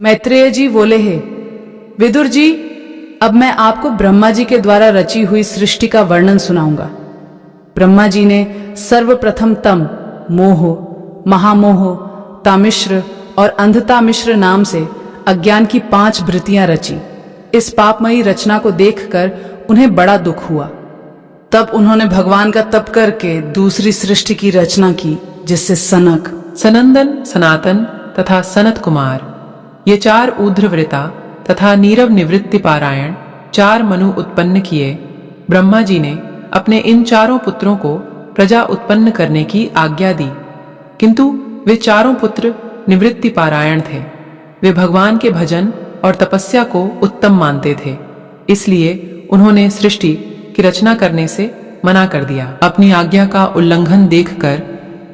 मैत्रेय जी बोले हे विदुर जी, अब मैं आपको ब्रह्मा जी के द्वारा रची हुई सृष्टि का वर्णन सुनाऊंगा। ब्रह्मा जी ने सर्वप्रथम तम, मोह, महामोह, तामिश्र और अंधतामिश्र नाम से अज्ञान की 5 वृत्तियां रची। इस पापमयी रचना को देखकर उन्हें बड़ा दुख हुआ। तब उन्होंने भगवान का तप करके दूसरी सृष्टि की रचना की, जिससे सनक, सनंदन, सनातन तथा सनत कुमार ये 4 ऊर्ध्ववृता तथा नीरव निवृत्ति पारायण 4 मनु उत्पन्न किए। ब्रह्मा जी ने अपने इन 4 पुत्रों को प्रजा उत्पन्न करने की आज्ञा दी, किंतु वे 4 पुत्र निवृत्ति पारायण थे। वे भगवान के भजन और तपस्या को उत्तम मानते थे, इसलिए उन्होंने सृष्टि की रचना करने से मना कर दिया। अपनी आज्ञा का उल्लंघन देखकर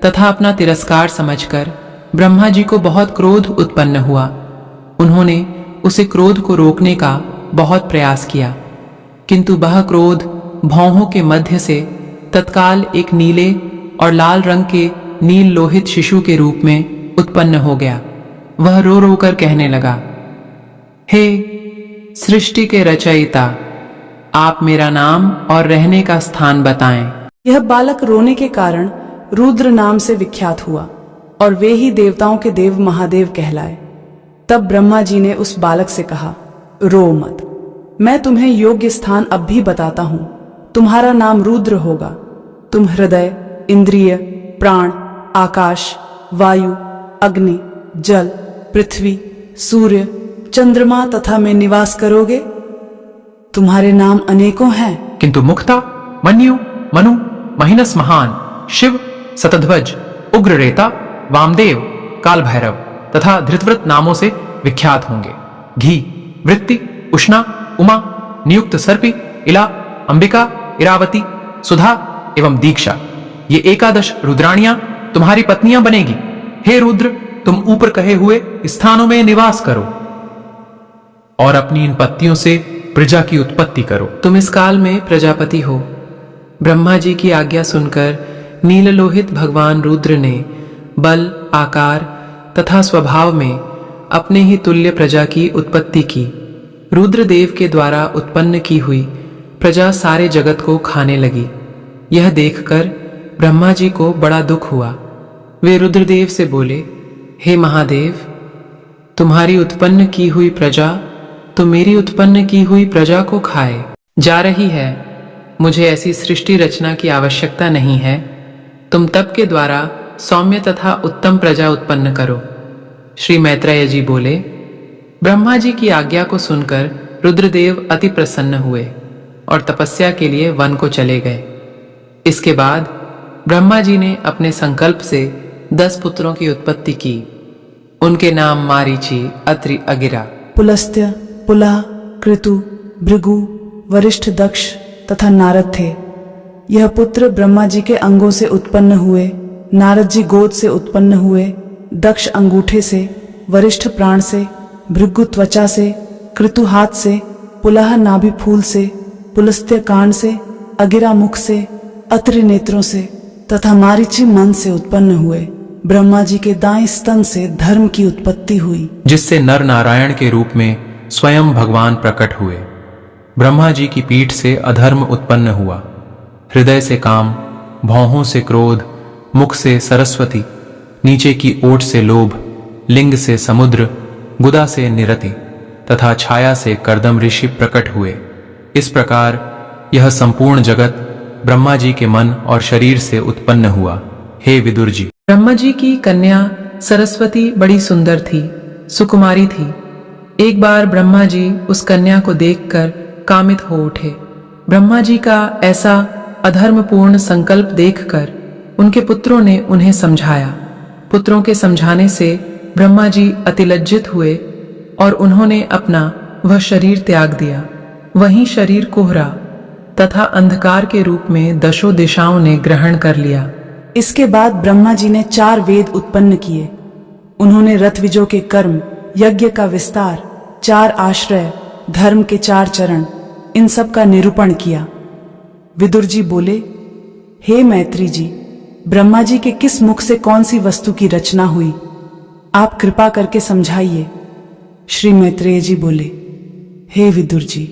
तथा अपना तिरस्कार समझकर ब्रह्मा जी को बहुत क्रोध उत्पन्न हुआ। उन्होंने उसे क्रोध को रोकने का बहुत प्रयास किया, किंतु वह क्रोध भौहों के मध्य से तत्काल एक नीले और लाल रंग के नील लोहित शिशु के रूप में उत्पन्न हो गया। वह रो रो कर कहने लगा, हे सृष्टि के रचयिता, आप मेरा नाम और रहने का स्थान बताएं। यह बालक रोने के कारण रुद्र नाम से विख्यात हुआ और वे ही देवताओं के देव महादेव कहलाए। तब ब्रह्मा जी ने उस बालक से कहा, रो मत, मैं तुम्हें योग्य स्थान अब भी बताता हूं। तुम्हारा नाम रुद्र होगा। तुम हृदय, इंद्रिय, प्राण, आकाश, वायु, अग्नि, जल, पृथ्वी, सूर्य, चंद्रमा तथा में निवास करोगे। तुम्हारे नाम अनेकों हैं, किंतु मुक्ता, मन्यु, मनु, महिनस महान, शिव, शतध्वज, उग्ररेता, वामदेव, काल भैरव तथा धृतव्रत नामों से विख्यात होंगे। घी, वृत्ति, उष्णा, उमा, नियुक्त सर्पी, इला, अंबिका, इरावती, सुधा एवं दीक्षा, ये 11 रुद्राणियां तुम्हारी पत्नियां बनेगी। हे रुद्र, तुम ऊपर कहे हुए स्थानों में निवास करो और अपनी इन पत्नियों से प्रजा की उत्पत्ति करो। तुम इस काल में प्रजापति हो। ब्रह्मा जी की आज्ञा सुनकर नीललोहित भगवान रुद्र ने बल, आकार तथा स्वभाव में अपने ही तुल्य प्रजा की उत्पत्ति की। रुद्रदेव के द्वारा उत्पन्न की हुई प्रजा सारे जगत को खाने लगी। यह देखकर ब्रह्मा जी को बड़ा दुख हुआ। वे रुद्रदेव से बोले, हे महादेव, तुम्हारी उत्पन्न की हुई प्रजा तो मेरी उत्पन्न की हुई प्रजा को खाए जा रही है। मुझे ऐसी सृष्टि रचना की आवश्यकता नहीं है। तुम तप के द्वारा सौम्य तथा उत्तम प्रजा उत्पन्न करो। श्री मैत्रेय जी बोले, ब्रह्मा जी की आज्ञा को सुनकर रुद्रदेव अति प्रसन्न हुए और तपस्या के लिए वन को चले गए। इसके बाद ब्रह्मा जी ने अपने संकल्प से 10 पुत्रों की उत्पत्ति की। उनके नाम मारीचि, अत्रि, अगिरा, पुलस्त्य, पुलह, कृतु, भृगु, वरिष्ठ, दक्ष तथा नारद थे। यह पुत्र ब्रह्मा जी के अंगों से उत्पन्न हुए। नारद जी गोद से उत्पन्न हुए, दक्ष अंगूठे से, वरिष्ठ प्राण से, भृगु त्वचा से, कृतु हाथ से, पुलह नाभि फूल से, पुलस्त्य कान से, अगिरा मुख से, अत्रि नेत्रों से तथा मारीचि मन से उत्पन्न हुए। ब्रह्मा जी के दाएं स्तन से धर्म की उत्पत्ति हुई, जिससे नर नारायण के रूप में स्वयं भगवान प्रकट हुए। ब्रह्मा जी की पीठ से अधर्म उत्पन्न हुआ। हृदय से काम, भौहों से क्रोध, मुख से सरस्वती, नीचे की ओठ से लोभ, लिंग से समुद्र, गुदा से निरति तथा छाया से कर्दम ऋषि प्रकट हुए। इस प्रकार यह संपूर्ण जगत ब्रह्मा जी के मन और शरीर से उत्पन्न हुआ। हे विदुर जी, ब्रह्मा जी की कन्या सरस्वती बड़ी सुंदर थी, सुकुमारी थी। एक बार ब्रह्मा जी उस कन्या को देखकर कामित हो उठे। ब्रह्मा जी का ऐसा अधर्मपूर्ण संकल्प देखकर उनके पुत्रों ने उन्हें समझाया। पुत्रों के समझाने से ब्रह्मा जी अतिलज्जित हुए और उन्होंने अपना वह शरीर त्याग दिया। वहीं शरीर कोहरा तथा अंधकार के रूप में 10 दिशाओं ने ग्रहण कर लिया। इसके बाद ब्रह्मा जी ने 4 वेद उत्पन्न किए। उन्होंने रथविजों के कर्म, यज्ञ का विस्तार, 4 आश्रय, धर्म के 4 चरण, इन सब का निरूपण किया। विदुर जी बोले, हे मैत्री जी, ब्रह्मा जी के किस मुख से कौन सी वस्तु की रचना हुई, आप कृपा करके समझाइए। श्री मैत्रेय जी बोले, हे विदुर जी,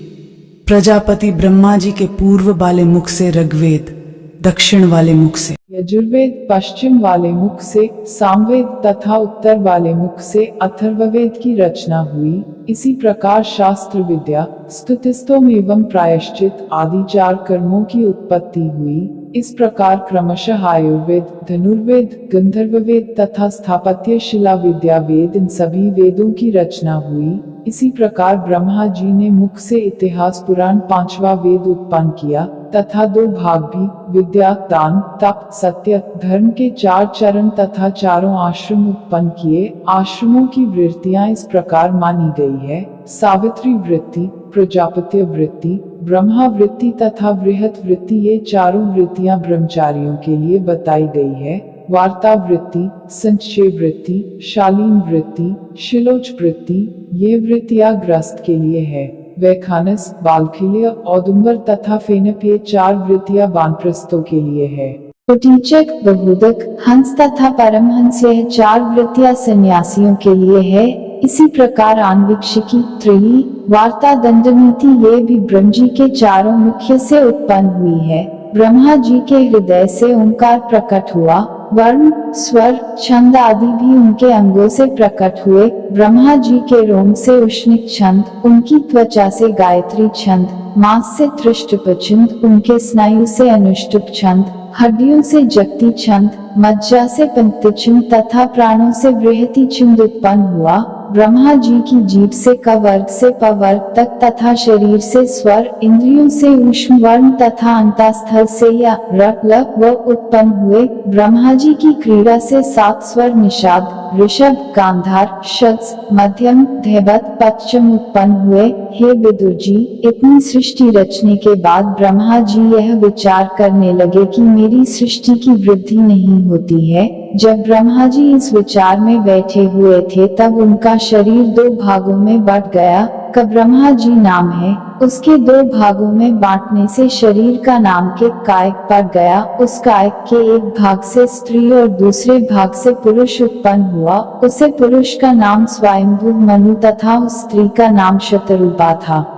प्रजापति ब्रह्मा जी के पूर्व वाले मुख से ऋग्वेद, दक्षिण वाले मुख से यजुर्वेद, पश्चिम वाले मुख से सामवेद तथा उत्तर वाले मुख से अथर्ववेद की रचना हुई। इसी प्रकार शास्त्र विद्या, स्तुतिस्तोम एवं प्रायश्चित आदि 4 कर्मों की उत्पत्ति हुई। इस प्रकार क्रमशः आयुर्वेद, धनुर्वेद, गंधर्ववेद तथा स्थापत्य शिला विद्या वेद, इन सभी वेदों की रचना हुई। इसी प्रकार ब्रह्मा जी ने मुख से इतिहास पुराण 5वां वेद उत्पन्न किया तथा 2 भाग भी, विद्या, दान, तप, सत्य, धर्म के 4 चरण तथा 4 आश्रम उत्पन्न किए। आश्रमों की वृत्तियां इस प्रकार मानी गई है: सावित्री वृत्ति, प्रजापत्य वृत्ति, ब्रह्मा वृत्ति तथा बृहत वृत्ति। ये 4 वृत्तियां ब्रह्मचारियों के लिए बताई गई है। वार्ता वृत्ति, संचय वृत्ति, शालीन वृत्ति, शिलोच वृत्ति, ये वृत्तियां ग्रस्त के लिए है। वैखानस, बालखिल्य, औदुंबर तथा फेनप, ये 4 वृत्तियां वानप्रस्थों के लिए है। कुटीचक, बहुदक, हंस तथा परमहंस, यह 4 वृत्तियां सन्यासियों के लिए है। इसी प्रकार आन्वीक्षिकी, त्रिली, वार्ता, दंडनीति, ये भी ब्रह्म जी के 4 मुख्य से उत्पन्न हुई है। ब्रह्मा जी के हृदय से ओंकार प्रकट हुआ। वर्ण, स्वर, छंद आदि भी उनके अंगों से प्रकट हुए। ब्रह्मा जी के रोम से उष्णिक छंद, उनकी त्वचा से गायत्री छंद, मांस से त्रिष्टुप छंद, उनके स्नायु से अनुष्टुप छंद, हड्डियों से जगती छंद, मज्जा से पंक्ति छंद तथा प्राणों से बृहति छंद उत्पन्न हुआ। ब्रह्मा जी की जीभ से क वर्ग से प वर्ग तक तथा शरीर से स्वर, इंद्रियों से ऊष्म वर्ण तथा अंतःस्थल से या र, ल, व उत्पन्न हुए। ब्रह्मा जी की क्रीड़ा से 7 स्वर निषाद, ऋषभ, गांधार, षट्स, मध्यम, धैवत, पश्चम उत्पन्न हुए। हे विदुर जी, इतनी सृष्टि रचने के बाद ब्रह्मा जी यह विचार करने लगे कि मेरी सृष्टि की वृद्धि नहीं होती है। जब ब्रह्मा जी इस विचार में बैठे हुए थे तब उनका शरीर 2 भागों में बंट गया। का ब्रह्मा जी नाम है, उसके 2 भागों में बांटने से शरीर का नाम के कायक पड़ गया। उस कायक के एक भाग से स्त्री और दूसरे भाग से पुरुष उत्पन्न हुआ। उसे पुरुष का नाम स्वयंभू मनु तथा उस स्त्री का नाम शतरूपा था।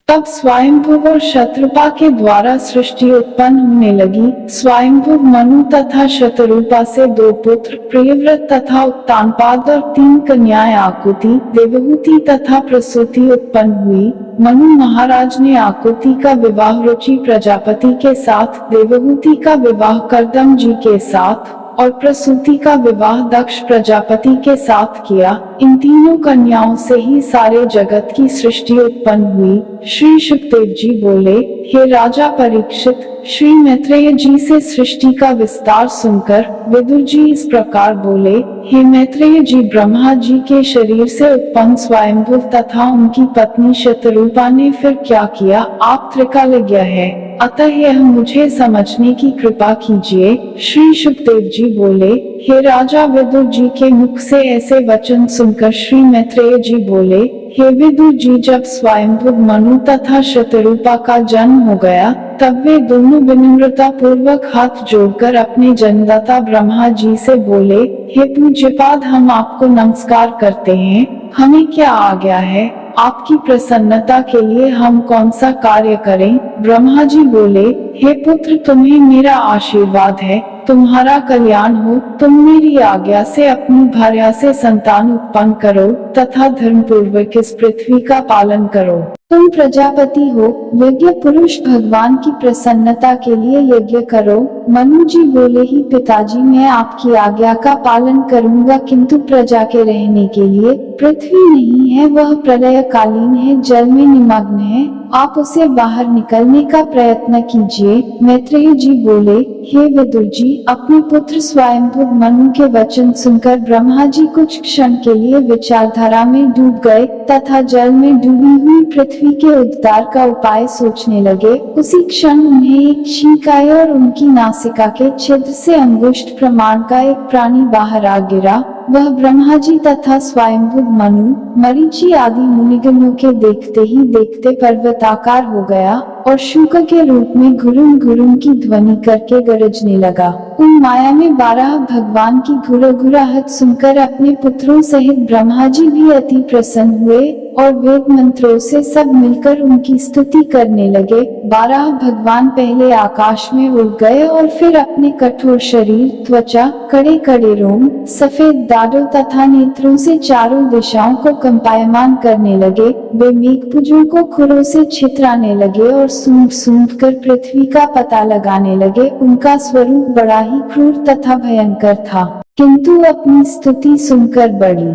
तब स्वयंभू और शतरूपा के द्वारा सृष्टि उत्पन्न होने लगी। स्वयंभू मनु तथा शतरूपा से 2 पुत्र, प्रियव्रत तथा उत्तानपाद, और 3 कन्याएं आकुति, देवहूति तथा प्रसूति उत्पन्न हुई। मनु महाराज ने आकुति का विवाह रुचि प्रजापति के साथ, देवहूति का विवाह कर्दम जी के साथ और प्रसूति का विवाह दक्ष प्रजापति के साथ किया। इन तीनों कन्याओं से ही सारे जगत की सृष्टि उत्पन्न हुई। श्री शुकदेव जी बोले, हे राजा परीक्षित, श्री मैत्रेय जी से सृष्टि का विस्तार सुनकर विदुर जी इस प्रकार बोले, हे मैत्रेय जी, ब्रह्मा जी के शरीर से उत्पन्न स्वयंभू तथा उनकी पत्नी शतरूपा ने फिर क्या किया? आप त्रिकालज्ञ है, अतः यह मुझे समझने की कृपा कीजिए। श्री शुकदेव जी बोले, हे राजा विदुर जी के मुख से ऐसे वचन सुनकर श्री मैत्रेय जी बोले, हे विदुर जी, जब स्वयंभू मनु तथा शतरूपा का जन्म हो गया तब वे दोनों विनम्रता पूर्वक हाथ जोड़कर अपने जन्मदाता ब्रह्मा जी से बोले, हे पूज्यपाद, हम आपको नमस्कार करते हैं। हमें क्या आज्ञा है? आपकी प्रसन्नता के लिए हम कौन सा कार्य करें? ब्रह्मा जी बोले, हे पुत्र, तुम्हें मेरा आशीर्वाद है, तुम्हारा कल्याण हो। तुम मेरी आज्ञा से अपनी भार्या से संतान उत्पन्न करो तथा धर्म पूर्वक इस पृथ्वी का पालन करो। तुम प्रजापति हो, यज्ञ पुरुष भगवान की प्रसन्नता के लिए यज्ञ करो। मनु जी बोले, ही पिताजी, मैं आपकी आज्ञा का पालन करूंगा, किंतु प्रजा के रहने के लिए पृथ्वी नहीं है, वह प्रलयकालीन है, जल में निमग्न है, आप उसे बाहर निकलने का प्रयत्न कीजिए। मैत्रेय जी बोले, हे विदुर जी, अपने पुत्र स्वयंभू मनु के वचन सुनकर ब्रह्मा जी कुछ क्षण के लिए विचारधारा में डूब गए तथा जल में डूबी हुई पृथ्वी के उद्धार का उपाय सोचने लगे। उसी क्षण उन्हें एक छींक आई और उनकी नासिका के छिद्र से अंगुष्ठ प्रमाण का एक प्राणी बाहर आ गिरा। वह ब्रह्मा जी तथा स्वयंभू मनु, मरीचि आदि मुनिगणों के देखते ही देखते पर्वताकार हो गया और शूक के रूप में घुरुम घुरुम की ध्वनि करके गरजने लगा। उन माया में 12 भगवान की घुरघुराहट सुनकर अपने पुत्रों सहित ब्रह्मा जी भी अति प्रसन्न हुए और वेद मंत्रों से सब मिलकर उनकी स्तुति करने लगे। 12 भगवान पहले आकाश में उड़ गए और फिर अपने कठोर शरीर, त्वचा, कड़े कड़े रोम, सफेद दाढ़ों तथा नेत्रों से चारों दिशाओं को कंपायमान करने लगे। वे मेघपुंजों को खुरों से छितराने लगे और सूंघ सूंघ कर पृथ्वी का पता लगाने लगे। उनका स्वरूप बड़ा ही क्रूर तथा भयंकर था, किंतु अपनी स्तुति सुनकर बड़ी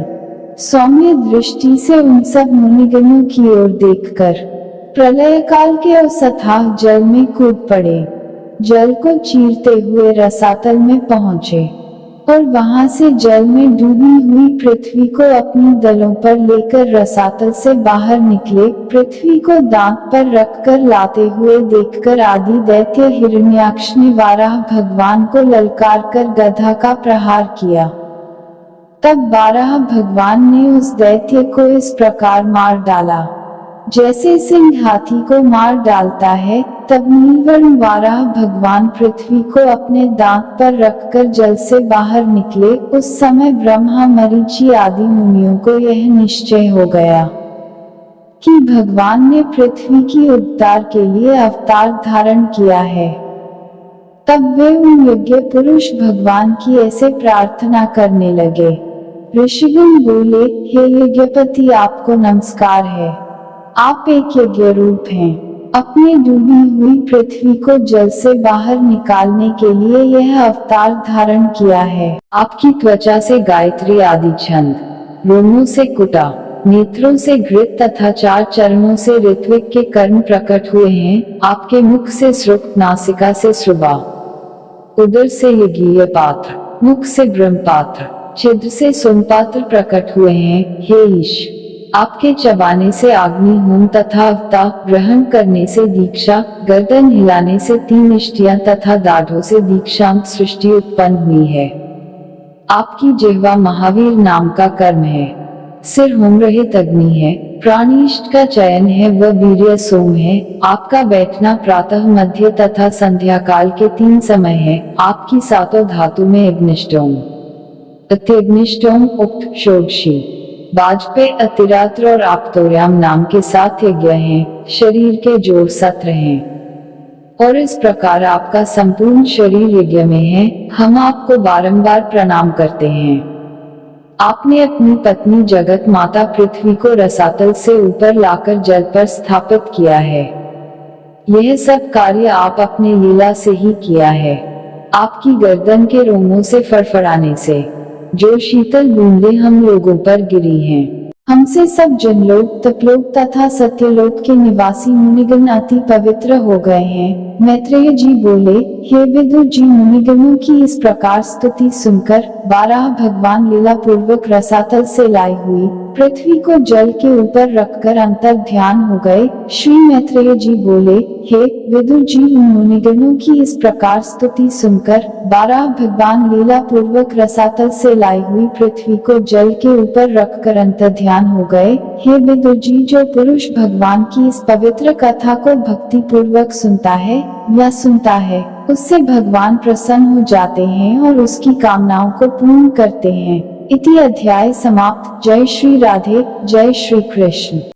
सौम्य दृष्टि से उन सब मुनिगणों की ओर देखकर प्रलय काल के अथाह जल में कूद पड़े। जल को चीरते हुए रसातल में पहुँचे और वहां से जल में डूबी हुई पृथ्वी को अपनी दलों पर लेकर रसातल से बाहर निकले। पृथ्वी को दांत पर रखकर लाते हुए देखकर आदि दैत्य हिरण्याक्ष ने 12 भगवान को ललकार कर गदा का प्रहार किया। तब 12 भगवान ने उस दैत्य को इस प्रकार मार डाला जैसे सिंह हाथी को मार डालता है। तब नीलवर्ण 12 भगवान पृथ्वी को अपने दांत पर रखकर जल से बाहर निकले। उस समय ब्रह्मा, मरीचि आदि मुनियों को यह निश्चय हो गया कि भगवान ने पृथ्वी की उद्धार के लिए अवतार धारण किया है। तब वे उन यज्ञ पुरुष भगवान की ऐसे प्रार्थना करने लगे। ऋषिगण बोले, हे यज्ञपति, आपको नमस्कार है। आप एक यज्ञ रूप हैं। अपनी डूबी हुई पृथ्वी को जल से बाहर निकालने के लिए यह अवतार धारण किया है। आपकी त्वचा से गायत्री आदि छंद, रोमों से कुटा, नेत्रों से घृत तथा 4 चरणों से ऋत्विक के कर्म प्रकट हुए हैं। आपके मुख से श्रुक, नासिका से श्रुबा, उदर से यज्ञीय पात्र, मुख से ब्रह्मपात्र, छिद्र से सोमपात्र प्रकट हुए हैं। हे ईश, आपके चबाने से अग्नि होम तथा अवतार ग्रहण करने से दीक्षा, गर्दन हिलाने से 3 इष्टियां तथा दाढ़ों से दीक्षांत सृष्टि उत्पन्न हुई है। आपकी जिह्वा महावीर नाम का कर्म है। सिर होम रहित अग्नि है। प्राणिष्ट का चयन है, वह वीर्य सोम है। आपका बैठना प्रातः, मध्य तथा संध्या काल के 3 समय है। आपकी 7 धातु में अग्निष्टोम, अत्यग्निष्टोम, उक्त, षोडशी, वाजपेय, अतिरात्र और आप्तोयाम नाम के 7 यज्ञ हैं। शरीर के जोड़ 17 हैं और इस प्रकार आपका संपूर्ण शरीर यज्ञ में है। हम आपको बारंबार प्रणाम करते हैं। आपने अपनी पत्नी जगत माता पृथ्वी को रसातल से ऊपर लाकर जल पर स्थापित किया है। यह सब कार्य आप अपने लीला से ही किया है। आपकी गर्दन के रोमों से फड़फड़ाने से जो शीतल बूंदें हम लोगों पर गिरी हैं, हमसे सब जनलोक, तपलोक तथा सत्यलोक के निवासी मुनिगण अति पवित्र हो गए हैं। मैत्रेय जी बोले, हे विदुर जी, मुनिगणों की इस प्रकार स्तुति सुनकर 12 भगवान लीला पूर्वक रसातल से लाई हुई पृथ्वी को जल के ऊपर रखकर अंतर ध्यान हो गए। श्री मैत्रेय जी बोले, हे विदुर जी, उन मुनिगणों की इस प्रकार स्तुति सुनकर 12 भगवान लीला पूर्वक रसातल से लाई हुई पृथ्वी को जल के ऊपर रखकर अंतर ध्यान हो गए। हे विदुर जी, जो पुरुष भगवान की इस पवित्र कथा को भक्ति पूर्वक सुनता है या सुनता है, उससे भगवान प्रसन्न हो जाते हैं और उसकी कामनाओं को पूर्ण करते हैं। इति अध्याय समाप्त। जय श्री राधे, जय श्री कृष्ण।